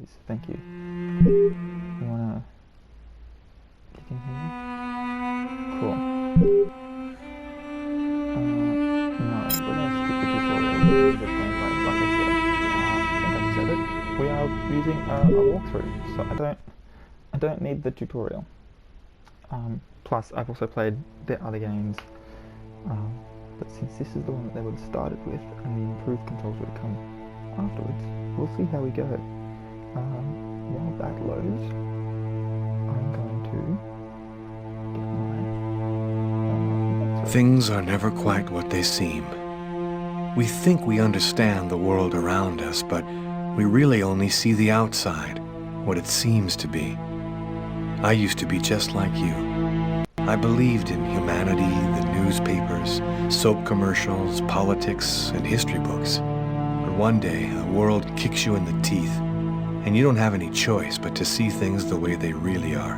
is. Thank you. You wanna... You can hear me? Cool. No, we're gonna skip the tutorial into the gameplay. Like I said, I think I said it. We are using a walkthrough, so I don't need the tutorial. Plus, I've also played the other games, but since this is the one that they would have started with, and the improved controls would have come afterwards, we'll see how we go. While that loads, I'm going to get my... Things are never quite what they seem. We think we understand the world around us, but we really only see the outside, what it seems to be. I used to be just like you. I believed in humanity, the newspapers, soap commercials, politics, and history books. But one day, the world kicks you in the teeth, and you don't have any choice but to see things the way they really are.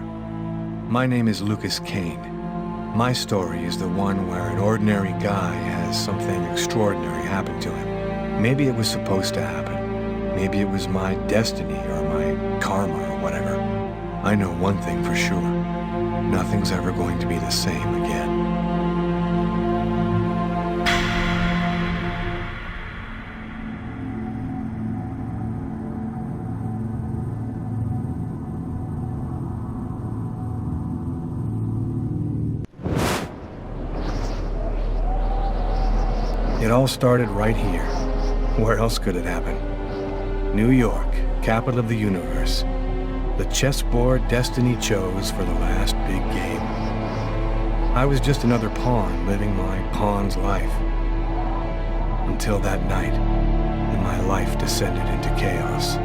My name is Lucas Kane. My story is the one where an ordinary guy has something extraordinary happen to him. Maybe it was supposed to happen. Maybe it was my destiny or my karma or whatever. I know one thing for sure. Nothing's ever going to be the same again. It all started right here. Where else could it happen? New York, capital of the universe. The chessboard destiny chose for the last big game. I was just another pawn living my pawn's life. Until that night, and my life descended into chaos.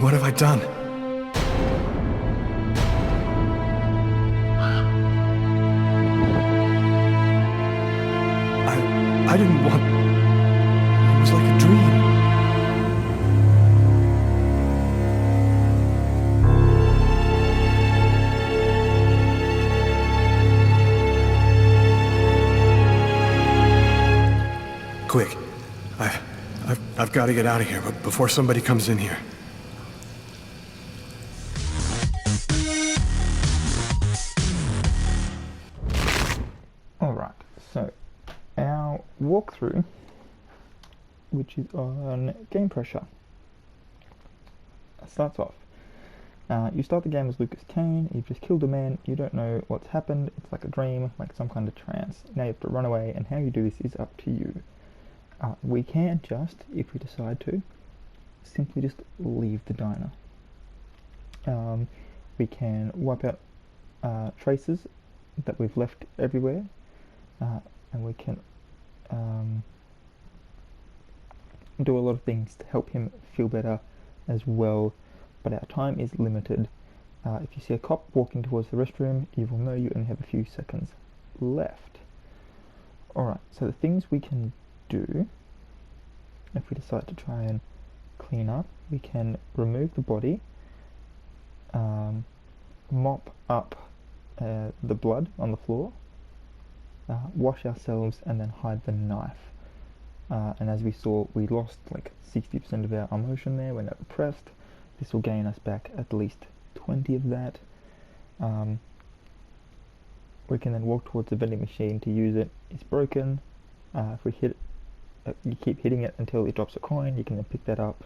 What have I done? I didn't want... It was like a dream. I've got to get out of here, but before somebody comes in here. Alright, so our walkthrough, which is on game pressure, starts off. You start the game as Lucas Kane, you've just killed a man, you don't know what's happened, it's like a dream, like some kind of trance. Now you have to run away, and how you do this is up to you. We can just, if we decide to, simply just leave the diner. We can wipe out traces that we've left everywhere, and we can do a lot of things to help him feel better as well, but our time is limited. If you see a cop walking towards the restroom, you will know you only have a few seconds left. Alright, so the things we can do, if we decide to try and clean up, we can remove the body, mop up the blood on the floor, wash ourselves, and then hide the knife. And as we saw, we lost like 60% of our emotion there when they were pressed. This will gain us back at least 20 of that. We can then walk towards the vending machine to use it. It's broken. If we hit it, you keep hitting it until it drops a coin, you can then pick that up,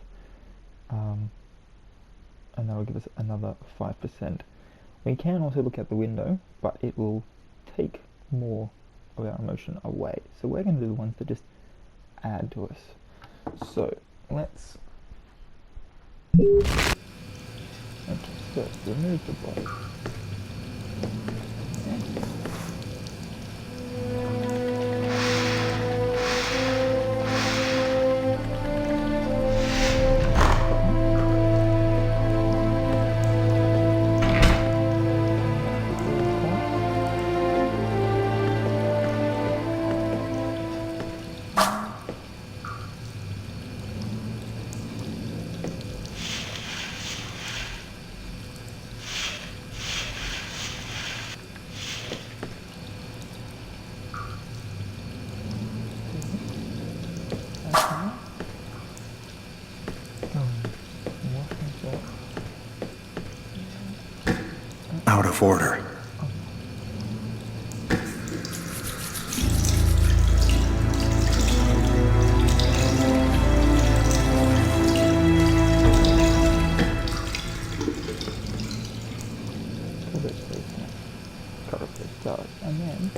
and that will give us another 5%. We can also look out the window, but it will take more of our emotion away. So we're going to do the ones that just add to us. So let's so remove the body. Out of order. And then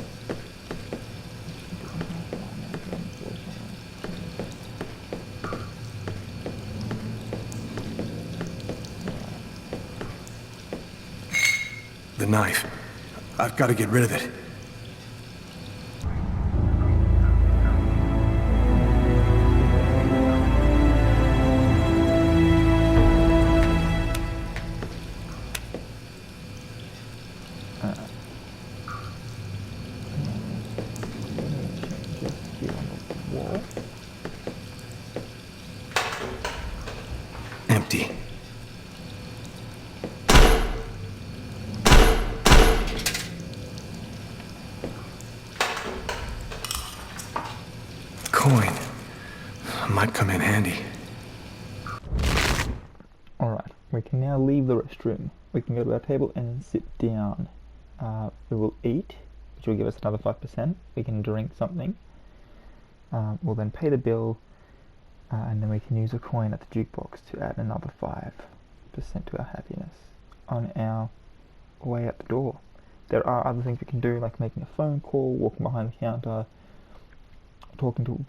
The knife. I've got to get rid of it. Empty. Coin. Might come in handy. Alright, we can now leave the restroom. We can go to our table and sit down. We will eat, which will give us another 5%. We can drink something. We'll then pay the bill, and then we can use a coin at the jukebox to add another 5% to our happiness on our way out the door. There are other things we can do, like making a phone call, walking behind the counter, talking to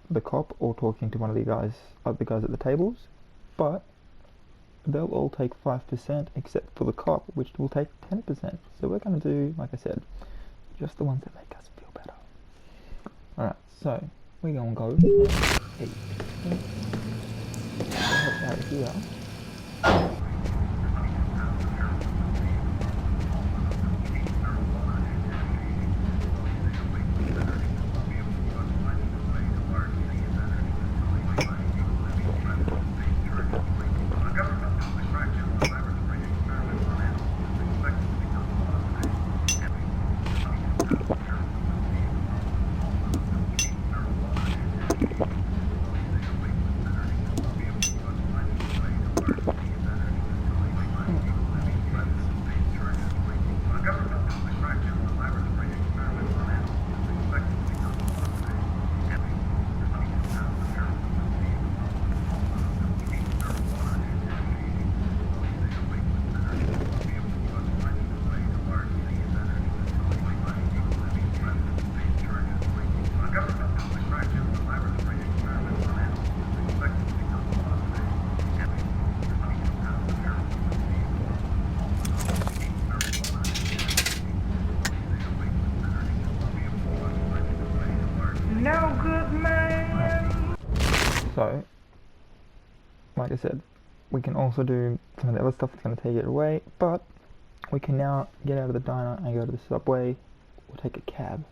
the cop, or talking to one of the other guys at the tables, but they'll all take 5% except for the cop, which will take 10%. So we're going to do, like I said, just the ones that make us feel better. Alright, so we're going to go and eat. Out here. So, like I said, we can also do some of the other stuff that's going to take it away, but we can now get out of the diner and go to the subway or take a cab.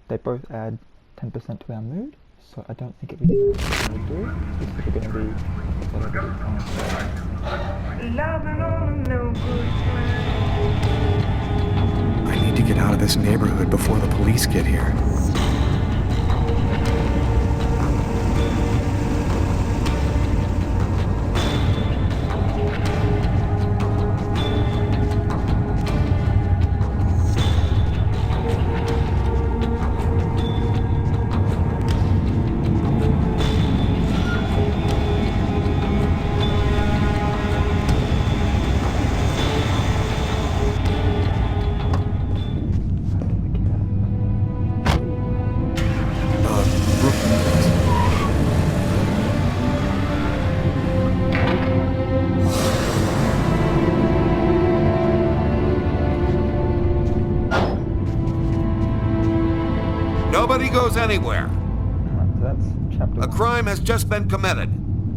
They both add 10% to our mood, so I don't think everything we're going to do is going to be I need to get out of this neighborhood before the police get here. Nobody goes anywhere. So that's chapter A 1. crime has just been committed.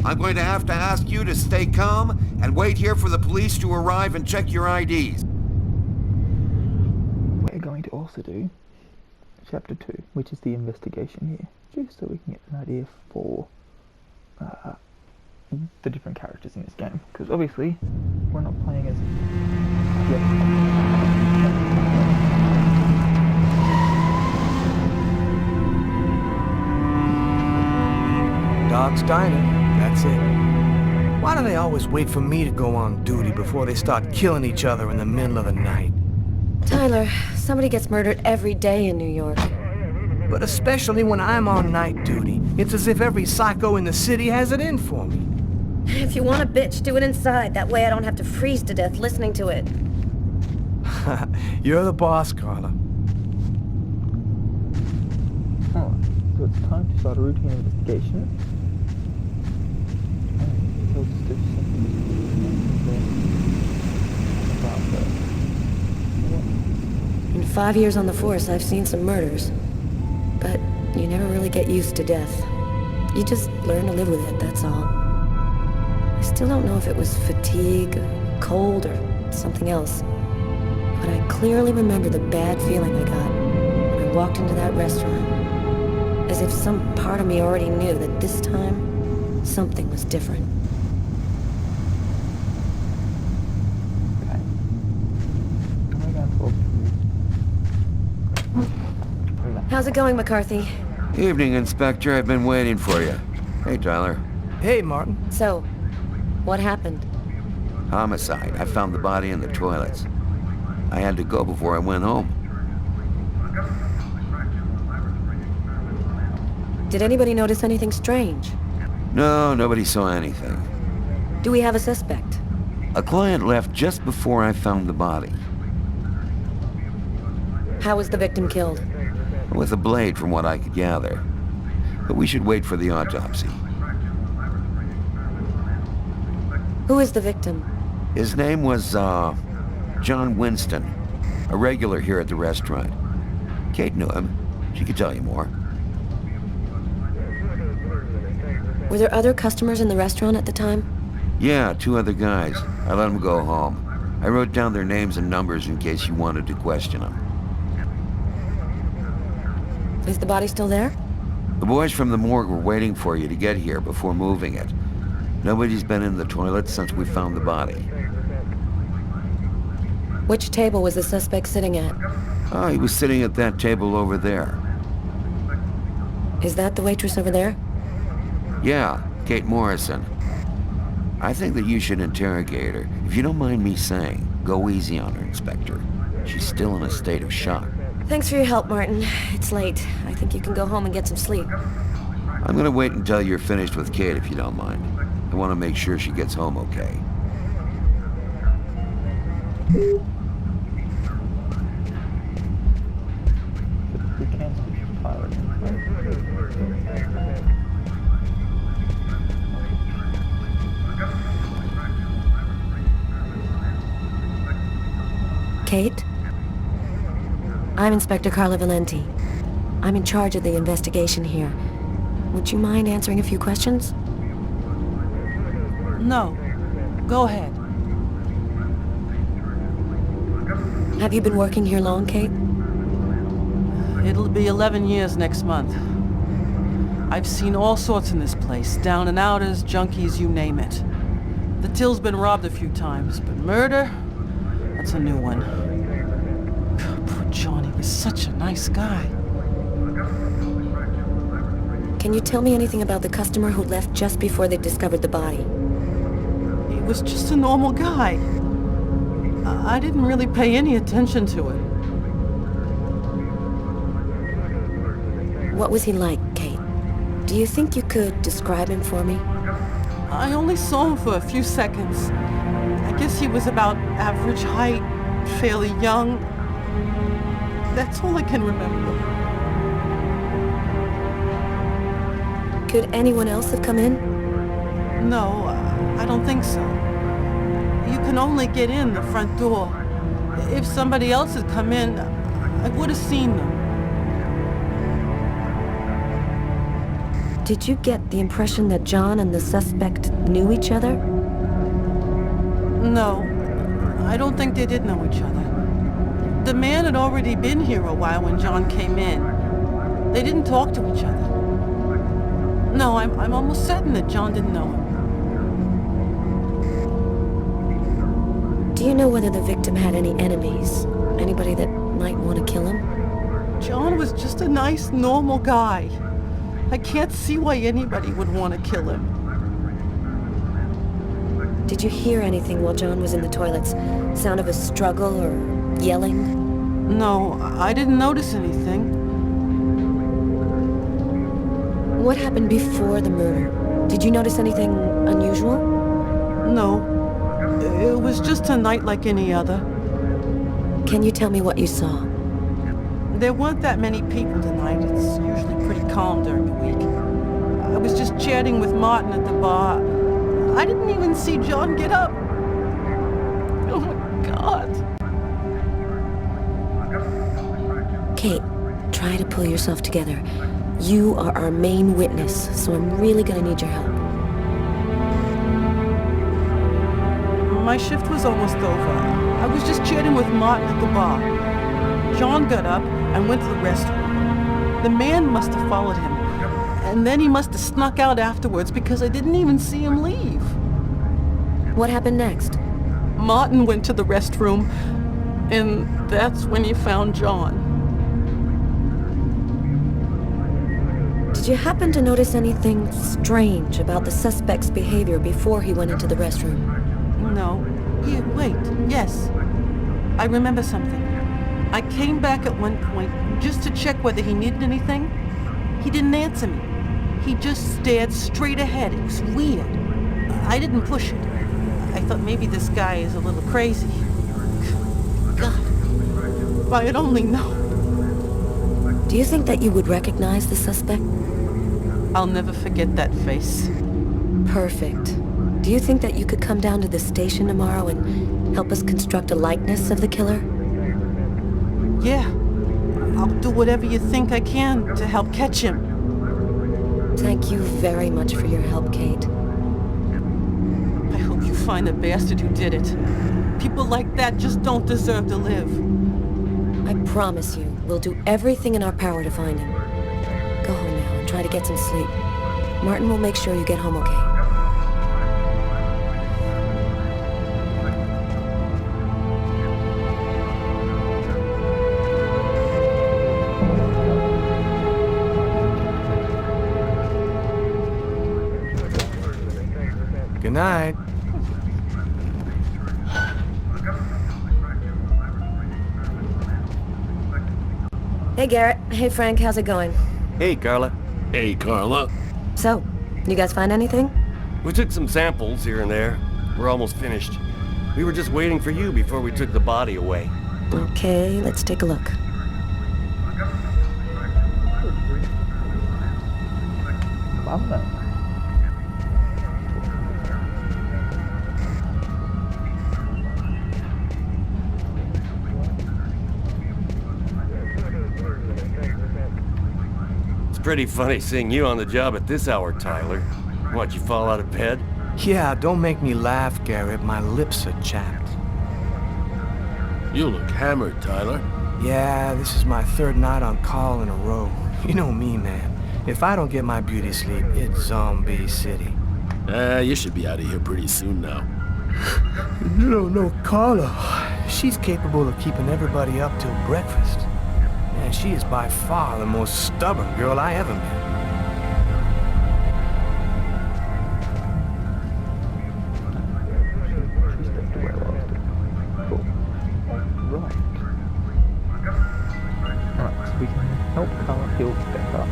I'm going to have to ask you to stay calm and wait here for the police to arrive and check your IDs. We're going to also do chapter 2, which is the investigation here, just so we can get an idea for the different characters in this game, because obviously we're not playing as Dog's Diner, that's it. Why do they always wait for me to go on duty before they start killing each other in the middle of the night? Tyler, somebody gets murdered every day in New York. But especially when I'm on night duty, it's as if every psycho in the city has it in for me. If you want a bitch, do it inside. That way I don't have to freeze to death listening to it. You're the boss, Carla. Alright, so it's time to start a routine investigation. So let's do something In 5 years on the force, I've seen some murders. But you never really get used to death. You just learn to live with it, that's all. I still don't know if it was fatigue, or cold, or something else. But I clearly remember the bad feeling I got when I walked into that restaurant. As if some part of me already knew that this time, something was different. Okay. How's it going, McCarthy? Evening, Inspector. I've been waiting for you. Hey, Tyler. Hey, Martin. So, what happened? Homicide. I found the body in the toilets. I had to go before I went home. Did anybody notice anything strange? No, nobody saw anything. Do we have a suspect? A client left just before I found the body. How was the victim killed? With a blade, from what I could gather. But we should wait for the autopsy. Who is the victim? His name was, John Winston. A regular here at the restaurant. Kate knew him. She could tell you more. Were there other customers in the restaurant at the time? Yeah, 2 other guys. I let them go home. I wrote down their names and numbers in case you wanted to question them. Is the body still there? The boys from the morgue were waiting for you to get here before moving it. Nobody's been in the toilet since we found the body. Which table was the suspect sitting at? Oh, he was sitting at that table over there. Is that the waitress over there? Yeah, Kate Morrison. I think that you should interrogate her. If you don't mind me saying, go easy on her, Inspector. She's still in a state of shock. Thanks for your help, Martin. It's late. I think you can go home and get some sleep. I'm gonna wait until you're finished with Kate, if you don't mind. I want to make sure she gets home okay. We can switch to Tyler. Kate? I'm Inspector Carla Valenti. I'm in charge of the investigation here. would you mind answering a few questions? No. Go ahead. Have you been working here long, Kate? It'll be 11 years next month. I've seen all sorts in this place. Down and outers, junkies, you name it. The till's been robbed a few times, but murder? That's a new one. Poor John, he was such a nice guy. Can you tell me anything about the customer who left just before they discovered the body? He was just a normal guy. I didn't really pay any attention to it. What was he like, Kate? Do you think you could describe him for me? I only saw him for a few seconds. I guess he was about average height, fairly young. That's all I can remember. Could anyone else have come in? No, I don't think so. You can only get in the front door. If somebody else had come in, I would have seen them. Did you get the impression that John and the suspect knew each other? No, I don't think they did know each other. The man had already been here a while when John came in. They didn't talk to each other. No, I'm almost certain that John didn't know him. Do you know whether the victim had any enemies? Anybody that might want to kill him? John was just a nice, normal guy. I can't see why anybody would want to kill him. Did you hear anything while John was in the toilets? Sound of a struggle or yelling? No, I didn't notice anything. What happened before the murder? Did you notice anything unusual? No, it was just a night like any other. Can you tell me what you saw? There weren't that many people tonight. It's usually pretty calm during the week. I was just chatting with Martin at the bar. I didn't even see John get up. Oh my God. Kate, try to pull yourself together. You are our main witness, so I'm really gonna need your help. My shift was almost over. I was just chatting with Martin at the bar. John got up and went to the restroom. The man must have followed him, and then he must have snuck out afterwards because I didn't even see him leave. What happened next? Martin went to the restroom, and that's when he found John. Did you happen to notice anything strange about the suspect's behavior before he went into the restroom? No. Wait, yes. I remember something. I came back at one point just to check whether he needed anything. He didn't answer me. He just stared straight ahead. It was weird. I didn't push it. I thought maybe this guy is a little crazy. God, if I had only known. Do you think that you would recognize the suspect? I'll never forget that face. Perfect. Do you think that you could come down to the station tomorrow and help us construct a likeness of the killer? Yeah. I'll do whatever you think I can to help catch him. Thank you very much for your help, Kate. I hope you find the bastard who did it. People like that just don't deserve to live. I promise you, we'll do everything in our power to find him. Go home now and try to get some sleep. Martin will make sure you get home okay. Good night. Hey, Garrett. Hey, Frank. How's it going? Hey, Carla. Hey, Carla. So, you guys find anything? We took some samples here and there. We're almost finished. We were just waiting for you before we took the body away. Okay, let's take a look. Wow. Pretty funny seeing you on the job at this hour, Tyler. What, you fall out of bed? Yeah, don't make me laugh, Garrett. My lips are chapped. You look hammered, Tyler. Yeah, this is my third night on call in a row. You know me, man. If I don't get my beauty sleep, it's Zombie City. You should be out of here pretty soon now. You don't know Carla. She's capable of keeping everybody up till breakfast. And she is by far the most stubborn girl I ever met. She stepped away last. Cool. Right. Alright, so we can help Carla heal back up.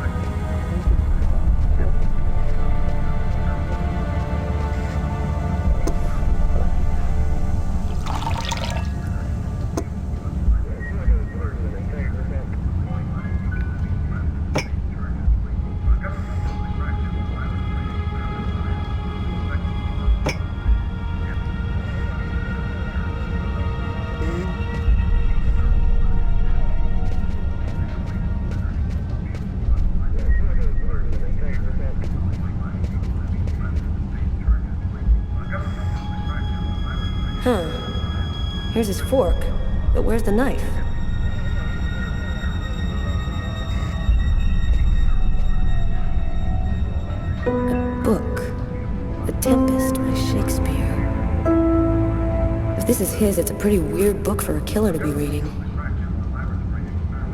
Huh. Here's his fork, but where's the knife? A book. The Tempest by Shakespeare. If this is his, it's a pretty weird book for a killer to be reading.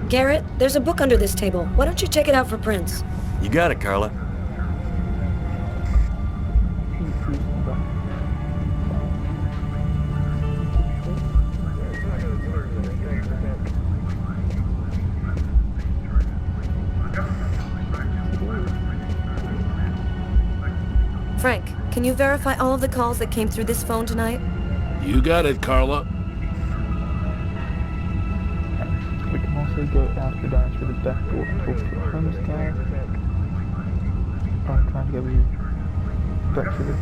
Garrett, there's a book under this table. Why don't you check it out for prints? You got it, Carla. Frank, can you verify all of the calls that came through this phone tonight? You got it, Carla. We can also go out the dance through the back door and talk to the homeless guy. I'm trying to go with you back to the...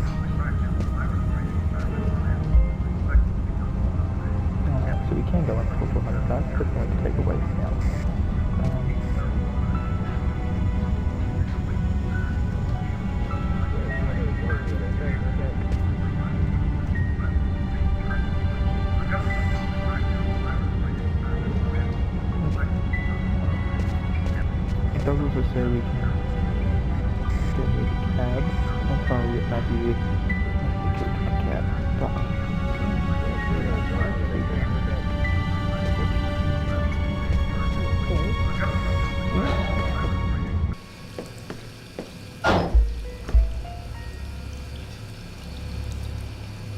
so we can go and talk to a homeless guy, but we have to take away from now. It does also say we can get a cab. I'll probably it might be a cab. But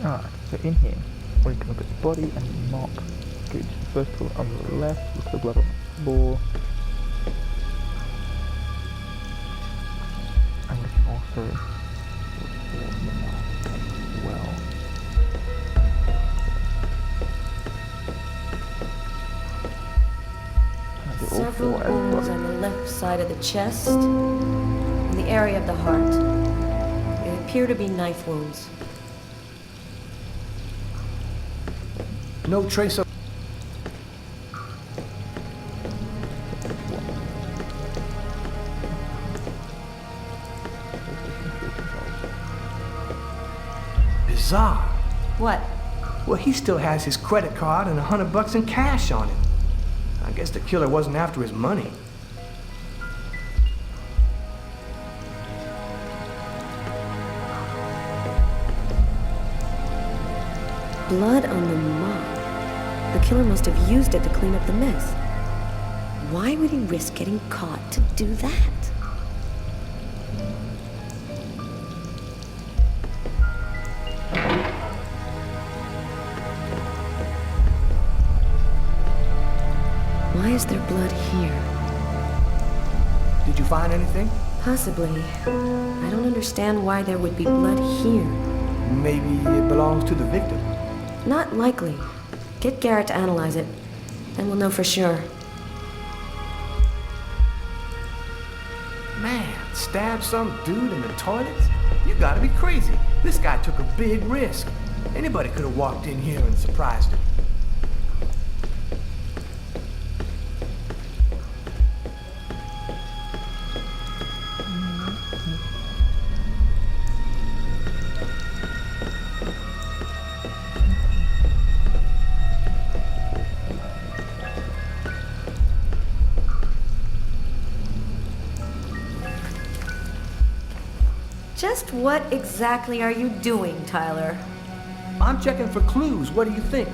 alright, so in here we can look at the body and mark goods. First of all, on the left, look at the blood on the floor. And we can also look for the knife as well. And they're all Several four as wounds well. on the left side of the chest and the area of the heart. They appear to be knife wounds. No trace of... Bizarre. What? Well, he still has his credit card and $100 in cash on him. I guess the killer wasn't after his money. Blood on the mop. The killer must have used it to clean up the mess. Why would he risk getting caught to do that? Why is there blood here? Did you find anything? Possibly. I don't understand why there would be blood here. Maybe it belongs to the victim. Not likely. Get Garrett to analyze it, then we'll know for sure. Man, stab some dude in the toilets? You gotta be crazy. This guy took a big risk. Anybody could have walked in here and surprised him. Just what exactly are you doing, Tyler? I'm checking for clues. What do you think?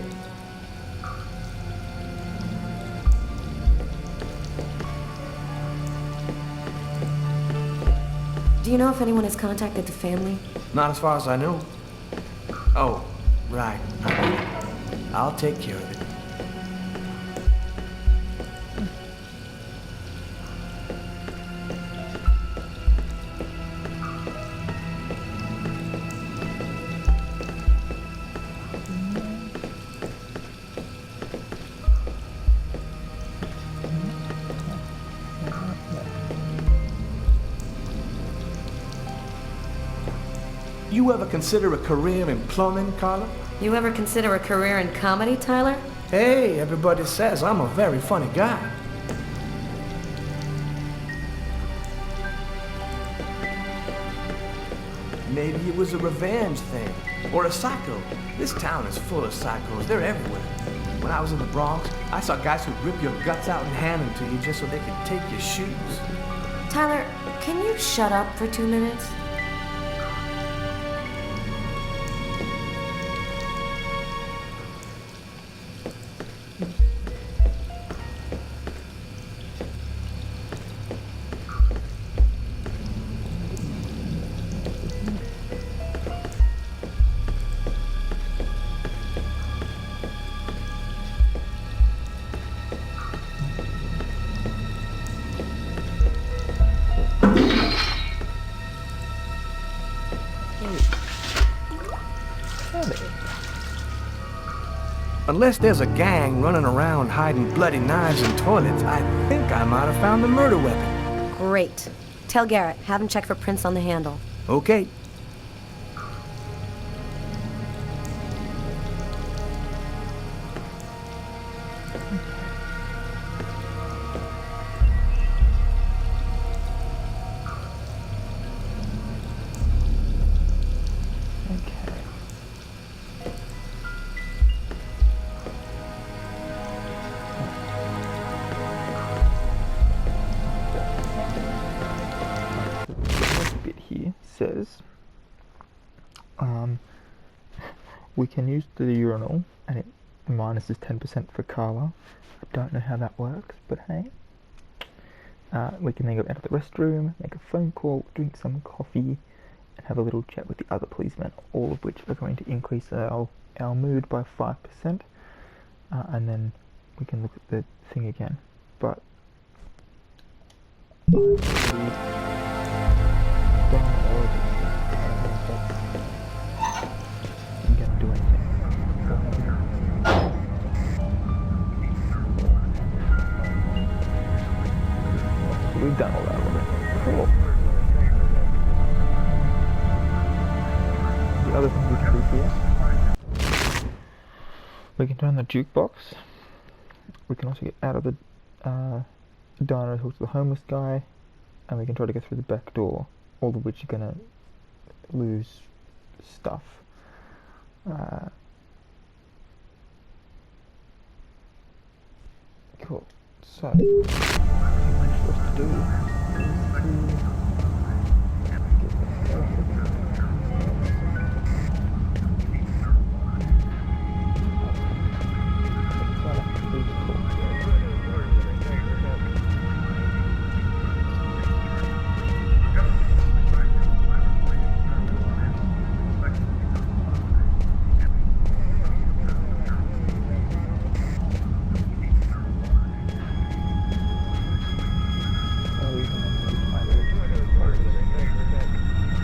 Do you know if anyone has contacted the family? Not as far as I know. Oh, right. I'll take care of it. You ever consider a career in plumbing, Carla? You ever consider a career in comedy, Tyler? Hey, everybody says I'm a very funny guy. Maybe it was a revenge thing, or a psycho. This town is full of psychos. They're everywhere. When I was in the Bronx, I saw guys who'd rip your guts out and hand them to you just so they could take your shoes. Tyler, can you shut up for 2 minutes? Unless there's a gang running around hiding bloody knives in toilets, I think I might have found the murder weapon. Great. Tell Garrett, have him check for prints on the handle. Okay. Says we can use the urinal and it minuses 10% for Carla. I don't know how that works, but hey. We can then go out of the restroom, make a phone call, drink some coffee, and have a little chat with the other policemen, all of which are going to increase our mood by 5%, and then we can look at the thing again. But we've done all that already. Cool. The other thing we can do here, we can turn the jukebox. We can also get out of the diner and talk to the homeless guy, and we can try to go through the back door, all of which are going to lose stuff. Cool. So, what we're supposed to do is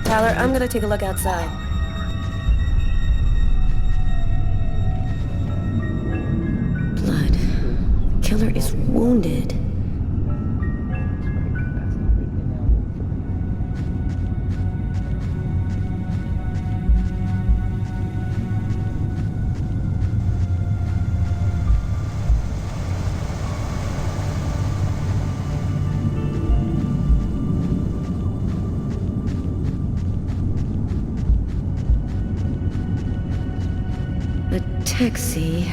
Tyler, I'm gonna take a look outside. Blood. Killer is wounded. Taxi.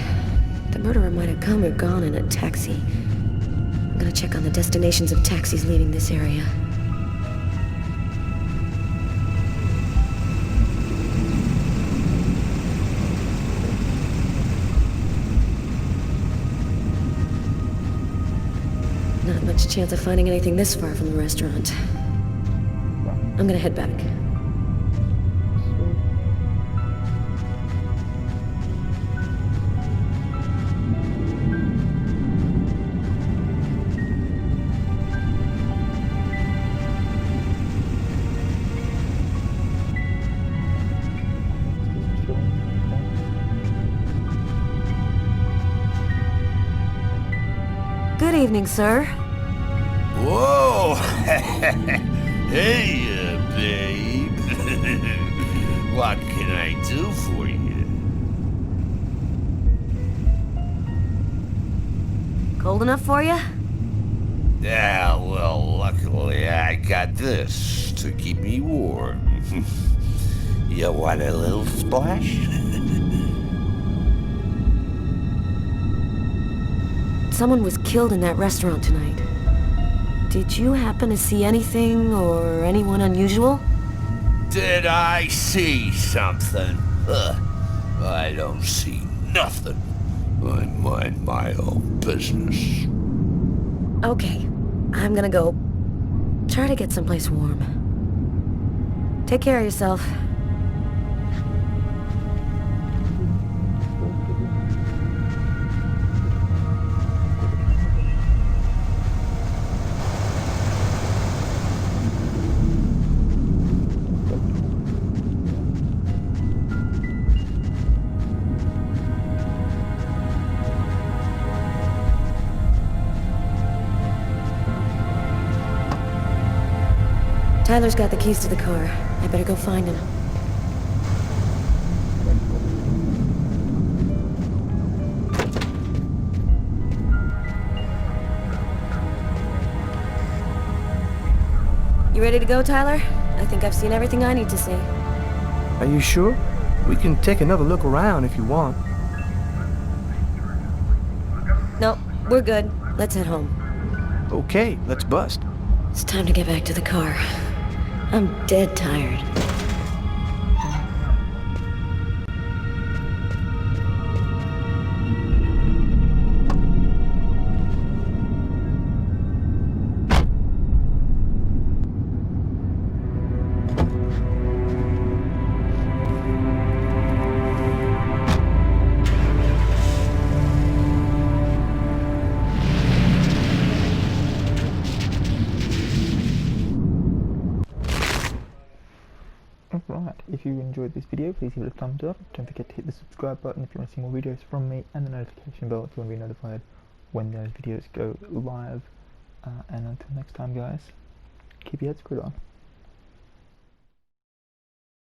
The murderer might have come or gone in a taxi. I'm gonna check on the destinations of taxis leaving this area. Not much chance of finding anything this far from the restaurant. I'm gonna head back. Good evening, sir. Whoa! Hey, babe. What can I do for you? Cold enough for you? Yeah, well, luckily I got this to keep me warm. You want a little splash? Someone was killed in that restaurant tonight. Did you happen to see anything or anyone unusual? Did I see something? I don't see nothing. I mind my own business. Okay, I'm gonna go try to get someplace warm. Take care of yourself. Tyler's got the keys to the car. I better go find him. You ready to go, Tyler? I think I've seen everything I need to see. Are you sure? We can take another look around if you want. No, we're good. Let's head home. Okay, let's bust. It's time to get back to the car. I'm dead tired. Alright, if you enjoyed this video, please give it a thumbs up. Don't forget to hit the subscribe button if you want to see more videos from me, and the notification bell if you want to be notified when those videos go live. And until next time, guys, keep your head screwed on.